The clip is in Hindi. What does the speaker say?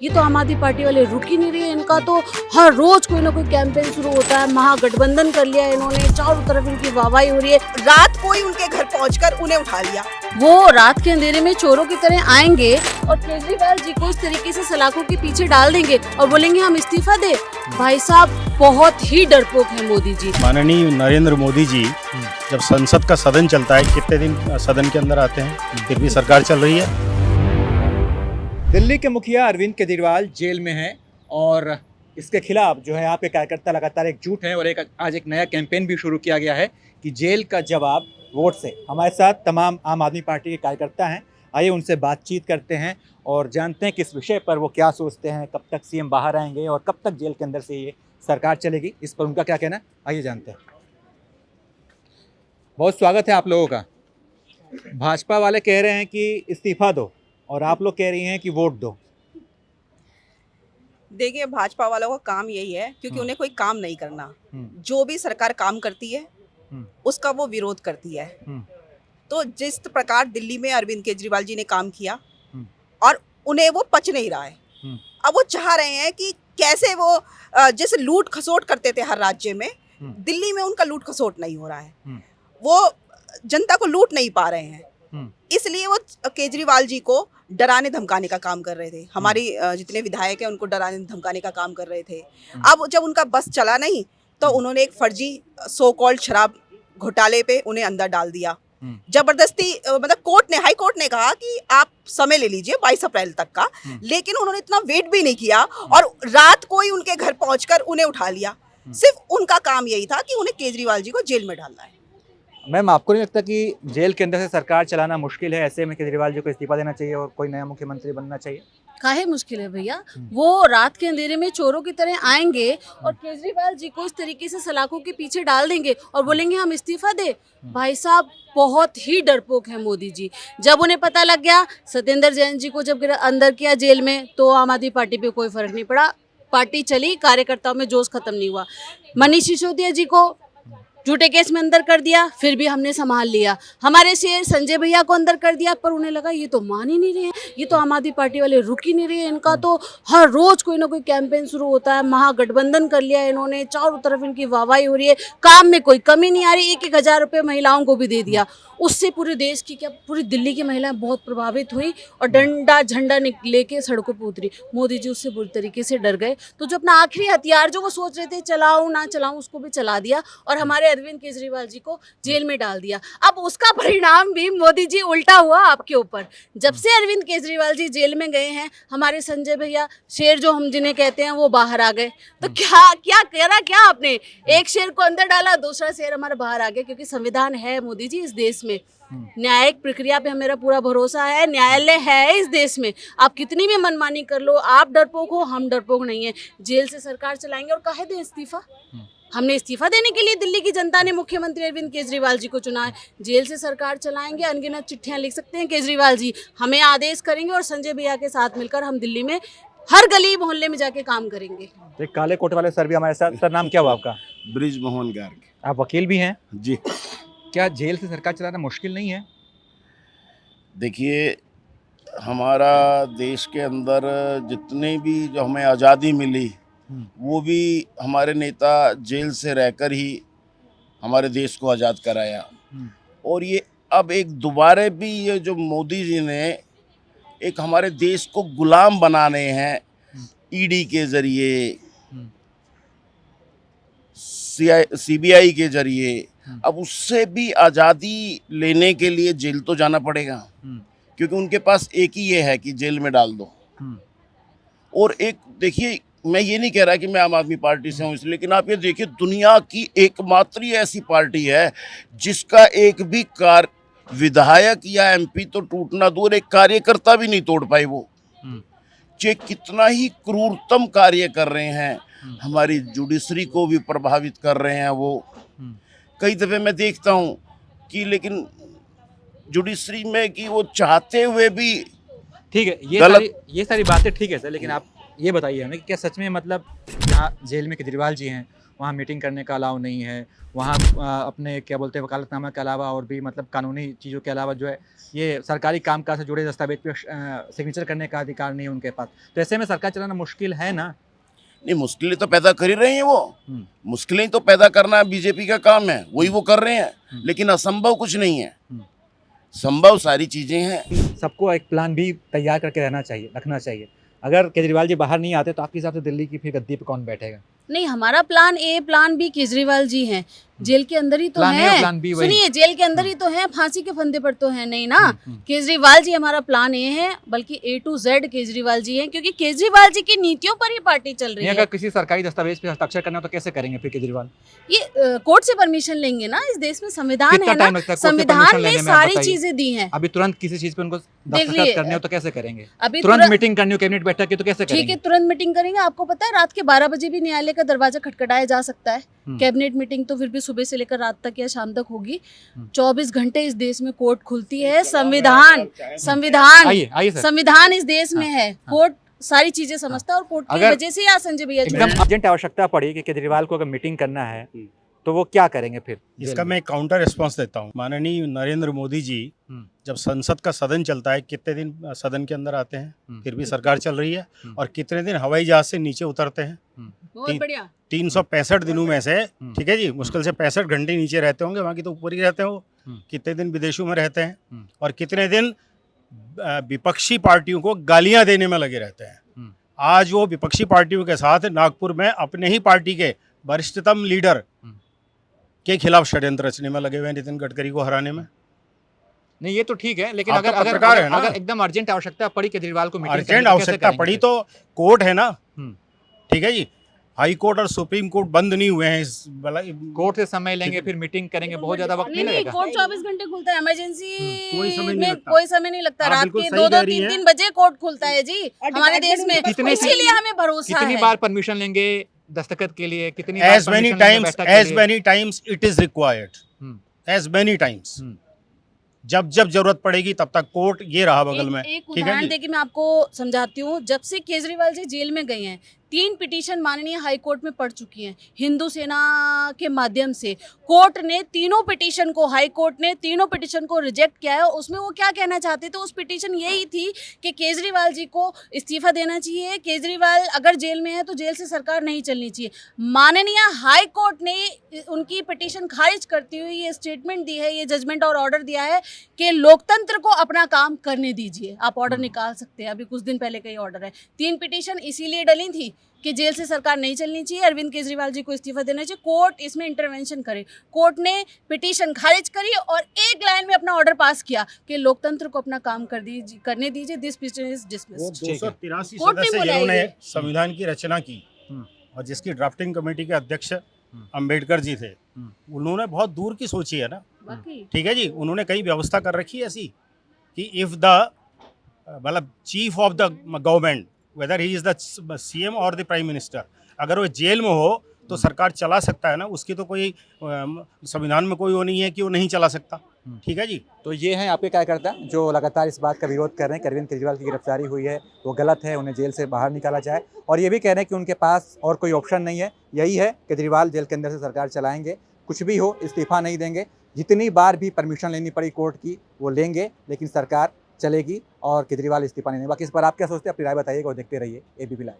ये तो आम आदमी पार्टी वाले रुक ही नहीं रहे। इनका तो हर रोज कोई ना कोई कैंपेन शुरू होता है। महागठबंधन कर लिया इन्होंने, चारों तरफ इनकी वाहवाही हो रही है। रात को ही उनके घर पहुंचकर उन्हें उठा लिया। वो रात के अंधेरे में चोरों की तरह आएंगे और केजरीवाल जी को इस तरीके से सलाखों के पीछे डाल देंगे और बोलेंगे हम इस्तीफा दे। भाई साहब बहुत ही डरपोक है मोदी जी। माननीय नरेंद्र मोदी जी जब संसद का सदन चलता है, कितने दिन सदन के अंदर आते हैं, फिर भी सरकार चल रही है। दिल्ली के मुखिया अरविंद केजरीवाल जेल में हैं और इसके खिलाफ जो है यहाँ पे कार्यकर्ता लगातार एकजुट हैं और आज एक नया कैंपेन भी शुरू किया गया है कि जेल का जवाब वोट से। हमारे साथ तमाम आम आदमी पार्टी के कार्यकर्ता हैं, आइए उनसे बातचीत करते हैं और जानते हैं किस विषय पर वो क्या सोचते हैं, कब तक सीएम बाहर आएंगे और कब तक जेल के अंदर से ये सरकार चलेगी, इस पर उनका क्या कहना है, आइए जानते हैं। बहुत स्वागत है आप लोगों का। भाजपा वाले कह रहे हैं कि इस्तीफा दो और आप लोग कह रही हैं कि वोट दो। देखिए, भाजपा वालों का काम यही है क्योंकि उन्हें कोई काम नहीं करना। जो भी सरकार काम करती है उसका वो विरोध करती है। तो जिस प्रकार दिल्ली में अरविंद केजरीवाल जी ने काम किया और उन्हें वो पच नहीं रहा है। अब वो चाह रहे हैं कि कैसे वो जैसे लूट खसोट करते थे हर राज्य में, दिल्ली में उनका लूट खसोट नहीं हो रहा है। वो जनता को लूट नहीं पा रहे हैं, इसलिए वो केजरीवाल जी को डराने धमकाने का काम कर रहे थे। हमारी जितने विधायक हैं उनको डराने धमकाने का काम कर रहे थे। अब जब उनका बस चला नहीं तो उन्होंने एक फर्जी सो कॉल्ड शराब घोटाले पे उन्हें अंदर डाल दिया। जबरदस्ती मतलब हाई कोर्ट ने कहा कि आप समय ले लीजिए 22 अप्रैल तक का, लेकिन उन्होंने इतना वेट भी नहीं किया और रात को ही उनके घर पहुंचकर उन्हें उठा लिया। सिर्फ उनका काम यही था कि उन्हें केजरीवाल जी को जेल में डालना है। मैम, आपको नहीं लगता कि जेल के अंदर से सरकार चलाना मुश्किल है, ऐसे में केजरीवाल जी को इस्तीफा देना चाहिए और कोई नया मुख्यमंत्री बनना चाहिए? काहे मुश्किल है भैया, वो रात के अंधेरे में चोरों की तरह आएंगे और केजरीवाल जी को इस तरीके से सलाखों के पीछे डाल देंगे और बोलेंगे हम इस्तीफा दे। भाई साहब बहुत ही डरपोक है मोदी जी। जब उन्हें पता लग गया सत्येंद्र जैन जी को जब अंदर किया जेल में, तो आम आदमी पार्टी पे कोई फर्क नहीं पड़ा। पार्टी चली, कार्यकर्ताओं में जोश खत्म नहीं हुआ। मनीष सिसोदिया जी को झूठे केस में अंदर कर दिया, फिर भी हमने संभाल लिया। हमारे शेर संजय भैया को अंदर कर दिया, पर उन्हें लगा ये तो मान ही नहीं रहे हैं, ये तो आम आदमी पार्टी वाले रुक ही नहीं रहे। इनका तो हर रोज कोई ना कोई कैंपेन शुरू होता है। महागठबंधन कर लिया इन्होंने, चारों तरफ इनकी वाहवाही हो रही है। काम में कोई कमी नहीं आ रही। 1,000 रुपये महिलाओं को भी दे दिया। उससे पूरे देश की क्या पूरी दिल्ली की महिलाएं बहुत प्रभावित हुई और डंडा झंडा लेके सड़कों पर उतरी। मोदी जी उससे बुरी तरीके से डर गए, तो जो अपना आखिरी हथियार जो वो सोच रहे थे चलाऊं ना चलाऊं, उसको भी चला दिया और हमारे अरविंद केजरीवाल जी को जेल में डाल दिया। अब उसका परिणाम भी मोदी जी उल्टा हुआ आपके ऊपर। जब से अरविंद केजरीवाल जी जेल में गए हैं, हमारे संजय भैया शेर जो हम जिन्हें कहते हैं वो बाहर आ गए। तो क्या क्या करा क्या आपने? एक शेर को अंदर डाला, दूसरा शेर हमारा बाहर आ गया, क्योंकि संविधान है मोदी जी इस देश में। न्यायिक प्रक्रिया पे मेरा पूरा भरोसा है। न्यायालय है इस देश में। आप कितनी भी मनमानी कर लो, आप डरपोक हो, हम डरपोक नहीं है। जेल से सरकार चलाएंगे और काहे दें इस्तीफा? हमने इस्तीफा देने के लिए दिल्ली की जनता ने मुख्यमंत्री अरविंद केजरीवाल जी को चुना है। जेल से सरकार चलाएंगे, अनगिनत चिट्ठियां लिख सकते हैं केजरीवाल जी, हमें आदेश करेंगे और संजय भैया के साथ मिलकर हम दिल्ली में हर गली मोहल्ले में जाके काम करेंगे। एक काले कोट वाले सर भी हमारे साथ। सर, नाम क्या हुआ आपका? ब्रिज मोहन गार्ग। आप वकील भी हैं जी। क्या जेल से सरकार चलाना मुश्किल नहीं है? देखिए, हमारा देश के अंदर जितने भी जो हमें आज़ादी मिली वो भी हमारे नेता जेल से रहकर ही हमारे देश को आज़ाद कराया। और ये अब एक दोबारा भी ये जो मोदी जी ने एक हमारे देश को गुलाम बनाने हैं, ईडी के ज़रिए, सीबीआई के ज़रिए, अब उससे भी आज़ादी लेने के लिए जेल तो जाना पड़ेगा, क्योंकि उनके पास एक ही ये है कि जेल में डाल दो। और एक देखिए, मैं ये नहीं कह रहा कि मैं आम आदमी पार्टी से हूँ इसलिए, लेकिन आप ये देखिए, दुनिया की एकमात्र ऐसी पार्टी है जिसका एक भी विधायक या एमपी तो टूटना दूर, एक कार्यकर्ता भी नहीं तोड़ पाए। वो चाहे कितना ही क्रूरतम कार्य कर रहे हैं, हमारी जुडिशरी को भी प्रभावित कर रहे हैं। वो कई दफ़े मैं देखता हूँ कि लेकिन जुडिशरी में कि वो चाहते हुए भी ठीक है, ये सारी बातें ठीक है सर, लेकिन आप ये बताइए हमें कि क्या सच में मतलब जहाँ जेल में केजरीवाल जी हैं वहाँ मीटिंग करने का अलाउ नहीं है, वहाँ अपने क्या बोलते हैं वकालतनामा के अलावा और भी मतलब कानूनी चीज़ों के अलावा जो है ये सरकारी कामकाज से जुड़े दस्तावेज पे सिग्नेचर करने का अधिकार नहीं है उनके पास। तो ऐसे में सरकार चलाना मुश्किल है ना। नहीं, मुश्किलें तो पैदा कर ही रहे हैं वो। हम्म। मुश्किलें तो पैदा करना बीजेपी का काम है, वही वो कर रहे हैं। लेकिन असंभव कुछ नहीं है, संभव सारी चीजें हैं। सबको एक प्लान भी तैयार करके रखना चाहिए। अगर केजरीवाल जी बाहर नहीं आते तो आपके हिसाब से दिल्ली की फिर गद्दी पे कौन बैठेगा? नहीं, हमारा plan A plan B Kejriwal ji हैं। जेल के अंदर ही तो प्लान ए और है। प्लान बी वही। सुनिए, जेल के अंदर ही तो है, फांसी के फंदे पर तो है नहीं ना। केजरीवाल जी हमारा प्लान ए है, बल्कि A to Z Kejriwal ji हैं, क्योंकि केजरीवाल जी की नीतियों पर ही पार्टी चल रही नहीं, है। अगर किसी सरकारी दस्तावेज पे हस्ताक्षर करना हो तो कैसे करेंगे फिर केजरीवाल? ये कोर्ट से परमिशन लेंगे ना। इस देश में संविधान कितना है टाइम ना, लगता है कोर्ट से संविधान परमिशन में लेने में, आप सारी बताइए? चीजें दी हैं। अभी तुरंत किसी चीज पे उनको दस्तखत देखिए, करने हो तो कैसे करेंगे? अभी तुरंत मीटिंग करनी हो कैबिनेट बैठक की तो कैसे ठीक है, करेंगे? तुरंत मीटिंग करेंगे। आपको पता है रात के 12 बजे भी न्यायालय का दरवाजा खटखटाया जा सकता है। कैबिनेट मीटिंग तो फिर भी सुबह से लेकर रात तक या शाम तक होगी। 24 घंटे इस देश में कोर्ट खुलती है। संविधान आइए सर। संविधान इस देश में है। कोर्ट सारी चीजें समझता है और कोर्ट की अगर वजह से आज संजय भैया एकदम अर्जेंट आवश्यकता पड़ी कि केजरीवाल को अगर मीटिंग करना है तो वो क्या करेंगे फिर? इसका मैं काउंटर रिस्पॉन्स देता हूँ। माननीय नरेंद्र मोदी जी जब संसद का सदन चलता है, कितने दिन सदन के अंदर आते हैं, फिर भी सरकार चल रही है, और कितने दिन हवाई जहाज से नीचे उतरते हैं। बहुत बढ़िया। 365 दिनों में से, ठीक है जी, मुश्किल से 65 घंटे नीचे रहते होंगे, बाकी तो ऊपर ही रहते हैं वो। कितने दिन विदेशों में रहते हैं, और कितने दिन विपक्षी पार्टियों को गालियां देने में लगे रहते हैं। आज वो विपक्षी पार्टियों के साथ नागपुर में अपने ही पार्टी के वरिष्ठतम लीडर के खिलाफ षड्यंत्र रचने में लगे हुए हैं, नितिन गडकरी को हराने में। नहीं, ये तो ठीक है, लेकिन आप तो अगर अगर पत्रकार है ना। अगर एकदम अर्जेंट आवश्यकता पड़ी केजरीवाल को मीटिंग करने अर्जेंट की, तो कैसे आवश्यकता करेंगे पड़ी फिर? तो कोर्ट है ना, ठीक है जी। हाई कोर्ट और सुप्रीम कोर्ट बंद नहीं हुए हैं इस कोर्ट से समय लेंगे, फिर मीटिंग करेंगे, बहुत ज्यादा वक्त नहीं लगेगा। कोर्ट 24 घंटे खुलता है। इमरजेंसी कोई समय नहीं में लगता। कोई समय नहीं लगता। आप रात बिल्कुल के सही 2-2, कह रही 3-3 बजे कोर्ट खुलता है जी हमारे देश में। कितने- इसीलिए हमें भरोसा कितनी है। बार परमिशन लेंगे दस्तखत के लिए? कितनी as बार many permission लेंगे times बैठक के as लिए? many times it is required, as many times। जब जब जरूरत पड़ेगी तब तक कोर्ट ये रहा बगल में। एक ठीक है उदाहरण जी। देके मैं आपको समझाती हूँ। जब से केजरीवाल जी जेल में गए हैं, 3 पिटीशन माननीय हाई कोर्ट में पड़ चुकी हैं हिंदू सेना के माध्यम से। कोर्ट ने तीनों पिटीशन को, हाई कोर्ट ने तीनों पिटीशन को रिजेक्ट किया है। उसमें वो क्या कहना चाहते थे, उस पिटीशन यही थी कि केजरीवाल जी को इस्तीफा देना चाहिए। केजरीवाल अगर जेल में है तो जेल से सरकार नहीं चलनी चाहिए। माननीय हाई कोर्ट ने उनकी पिटीशन खारिज करती हुई ये स्टेटमेंट दी है, ये जजमेंट और ऑर्डर दिया है कि लोकतंत्र को अपना काम करने दीजिए। आप ऑर्डर निकाल सकते हैं, अभी कुछ दिन पहले का ही ऑर्डर है। 3 पिटीशन इसीलिए डली थी कि जेल से सरकार नहीं चलनी चाहिए, अरविंद केजरीवाल जी को इस्तीफा देना चाहिए, कोर्ट इसमें इंटरवेंशन करे। कोर्ट ने पिटीशन खारिज करी और एक लाइन में अपना ऑर्डर पास किया कि लोकतंत्र को अपना काम करने दीजिए। दिस पिटीशन इज वो डिसमिस्ड। 283 कोर्ट ने सदस्य बोला है जिन्होंने ये। संविधान की रचना की और जिसकी ड्राफ्टिंग कमेटी के अध्यक्ष अंबेडकर जी थे, उन्होंने बहुत दूर की सोची है ना। बाकी ठीक है जी, उन्होंने कई व्यवस्था कर रखी है ऐसी कि इफ द मतलब chief of the government, weather he is the CM और द प्राइम मिनिस्टर, अगर वो जेल में हो तो सरकार चला सकता है ना। उसकी तो कोई संविधान में कोई वो नहीं है कि वो नहीं चला सकता। ठीक है जी। तो ये हैं आपके कार्यकर्ता जो लगातार इस बात का विरोध कर रहे हैं कि अरविंद केजरीवाल की गिरफ्तारी हुई है वो गलत है, उन्हें जेल से बाहर निकाला जाए, और ये भी कह रहे हैं कि उनके पास और कोई ऑप्शन नहीं है, यही है केजरीवाल जेल के अंदर से सरकार चलाएंगे, कुछ भी हो इस्तीफा नहीं देंगे। जितनी बार भी परमिशन लेनी पड़ी कोर्ट की वो लेंगे, लेकिन सरकार चलेगी और केजरीवाल इस्तीफा नहीं देंगे। बाकी इस पर आप क्या सोचते हैं, अपनी राय बताइएगा और देखते रहिए एबीपी लाइव।